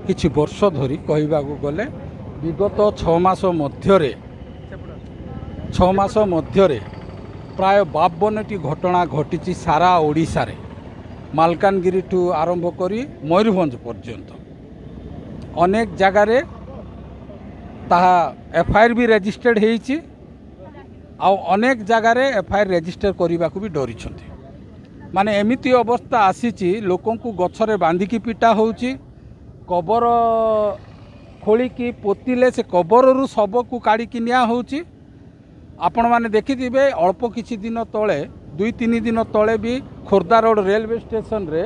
किछि वर्ष धरी कहबाकू गले विगत 6 मास मध्यरे प्राय 52टी घटना घटी सारा ओडिशा रे मालकानगिरी ठू आरंभ करी मयूरभंज पर्यंत अनेक जगार ताहा एफआईआर भी रजिस्टर्ड होईछि आ अनेक जगार एफआईआर रजिस्टर करने को भी डरी माने एमिती अवस्था आसीची लोकों को गछरे बांधिकी पिटा होउची कबर खोलिकी पोतिले से कबररू शव को काढ़ी निया होउची। आपण माने देखिथिबे अल्प किछि दिन तले 2-3 दिन तले भी खोर्धा रोड रेलवे स्टेशन रे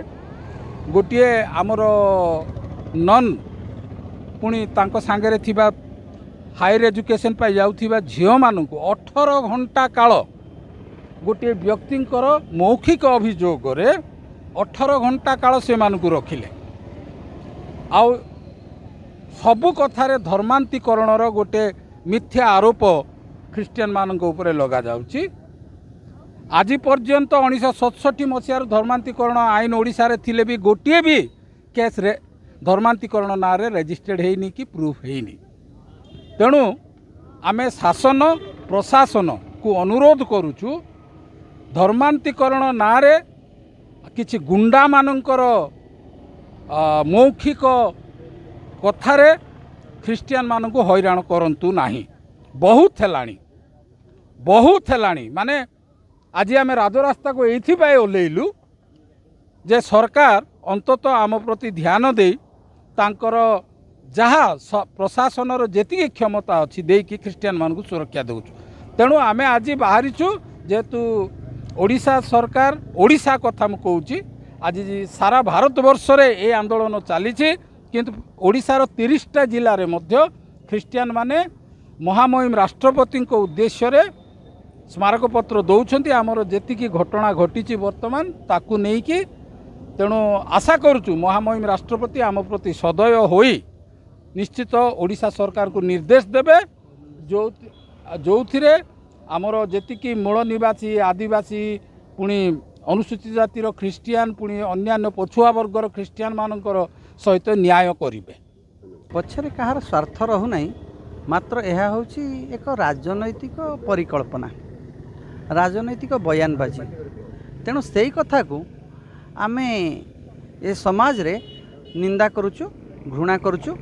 गोटे आमर नन पुणी तांको सांगरे थिबा हायर एजुकेशन पाई जाउथिबा झियो मानकु 18 घंटा काल गोटे व्यक्तिंकर मौखिक अभियोग रे 18 घंटा काल से मानकु रखिले आउ सबु कथारे धर्मांतीकरणर गोटे मिथ्या आरोप ख्रिस्टियन मानक उपरे लगा जाउची। आज पर्यंत 1967 मसीहार धर्मांतीकरण आईन ओडिशा रे थिले भी गोटे भी केस रे धर्मांतीकरण ना रे रजिस्टर्ड हेनी कि प्रूफ हेनी। तेणु आमे शासन प्रशासन को अनुरोध करूचु धर्मांतीकरण ना रे किछि गुंडा मानकर मौखिक कथारे ख्रिस्टियन मानक हैरान करंतु नाही। बहुत हेलाणी माने आज आम राजरास्ता को ये ओल्लैलु जे सरकार अंतत आम प्रति ध्यान दे तांकर जहाँ प्रशासन जेतिकी क्षमता अच्छी देकी ख्रिस्टियन मानक सुरक्षा देउछु। तेणु आमे आज बाहरीचु जेहेतु ओडिशा सरकार ओडिशा कथा मु कहूची आज सारा भारत वर्ष रे ए आंदोलन चली किंतु ओडिशार 30टा जिले में मध्य ख्रिस्टियन माने महामहिम राष्ट्रपति उद्देश्य रे स्मारक पत्र दौरान आमर जेतिकी घटना घटी वर्तमान ताकू नहीं तेणु आशा करुचु महामहिम राष्ट्रपति आम प्रति सदय होई निश्चित ओडिशा सरकार को निर्देश देवे जो थिरे आमर जेतिकी मूल निवासी आदिवासी पुणी अनुसूचित जातिर ख्रिस्टियन पुणी अन्यान्य पछुआ वर्गर ख्रिस्टियन मानकर सहित न्याय करिवे। पछरे कहार स्वार्थ रहु नाही मात्र यह होची एक राजनैतिक परिकल्पना राजनैतिक बयानबाजी। तेणु से कथा को आमे ए समाज रे निंदा करुचु घृणा करुचु।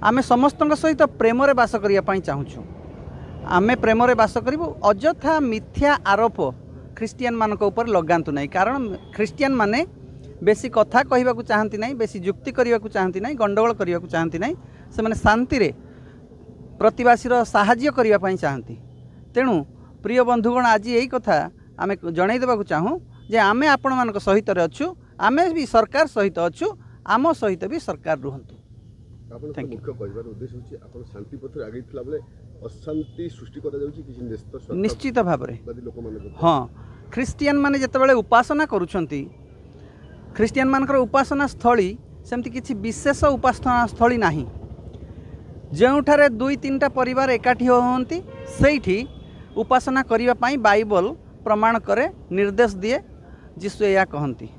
आमे समस्त सहित प्रेम रे बास करिया पई चाहुचु। आमे प्रेम रे बास करिवु अजथा मिथ्या आरोप ख्रिस्टियन मानक ऊपर लगांतु नहीं। कारण ख्रिस्टियन माने बेसी कथा कहबा को चाहंती नहीं बेसी जुक्ति करबा को चाहंती नहीं गंडगोल करबा को चाहंती नहीं से माने शांति रे प्रतिवासी साहाय्य करबा पई चाहंती। तेणु प्रिय बंधुगण आज यही कथा आमे जणाई देबा को चाहूँ जे आमे आपण मानक सहित रे अछु आमे भी सरकार सहित अछु आम सहित भी सरकार रुहंतु। मुख्य कहबार उद्देश्य होची आपण शांति पथ आगे थिला बेले अशांति सृष्टि करा जाउची किछि निश्चित भाव में। हाँ ख्रिस्टियन माने जेतेबेले उपासना करूछंती ख्रिस्टियन मानकर उपासना स्थली सेमती किछि विशेष उपासना स्थली नाही। जोठारे 2-3टा परिवार एकाठी होती सेठी उपासना करिवा पाई बाइबल प्रमाण करे निर्देश दिए जीशु या कहती।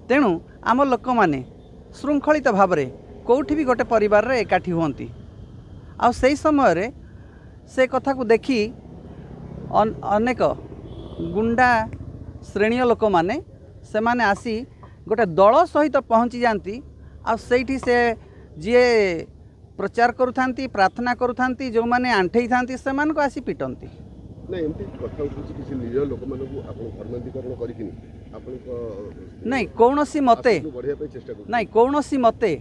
तेणु आम लोक माने श्रृंखलित भाव में कौटी भी गोटे परिवार रे एकाठी होती आ सही समय रे से कथा को देखी अनेक गुंडा श्रेणी लोक माने से माने आसी गोटे दल सहित पहुँची जाती आ सेठी से जी प्रचार करुथांती प्रार्थना करुथांती जो माने आंठेई थांती से मान को आसी पिटंती नहीं एमती कथा उठुची किसी निज लोक मानकु आपण धर्मांतरीकरण करिकिनी आपण को नहीं कोनोसी मते बढ़िया पे चेष्टा करू नहीं कोनोसी मते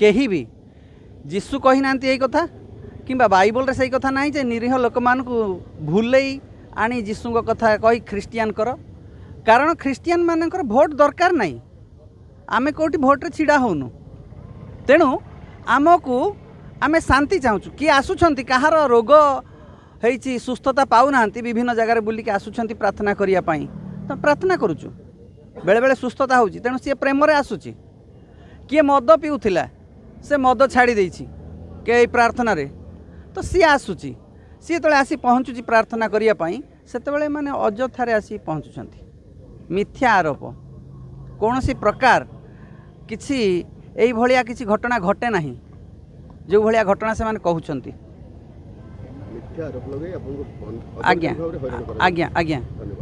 केही भी जीशु कहि नांती एई कथा किंबा बाइबल रे सही कथा नहीं जे निरीह लोक मानकु भूलेई आनी जीशु को कथा कही ख्रिस्टियन कर। कारण ख्रिस्टियन मानकर भोट दरकार नहीं आमे कोटी भोट रे छिड़ा होनु। तेणु आमको आमे शांति चाहूँ किए आसुछंती कहार रोग होईची सुस्थता पाउनांती विभिन्न जगार बुलिक आसुछंती प्रार्थना करिया पाई तो प्रार्थना करूचु बेले बेले सुस्थता होची। तेणु सी प्रेम रे आसुची किए मद पीउथिला से मद छाड़ी देइछि के प्रार्थना रे तो सी आसुची सी तले आसी पहुँचुची प्रार्थना करिया पाई सेतेबेले माने अजथारे आसी पहुँचुछंती। मिथ्या आरोप कौन सी प्रकार किसी एई भलिया किसी घटना घटे नहीं जो भाया घटना से कहते मिथ्या आरोप लगे आपको आज्ञा भाବରେ ହଇରାଣ କରାଯାଉଛି। आज्ञा आज्ञा ଧନ୍ୟବାଦ।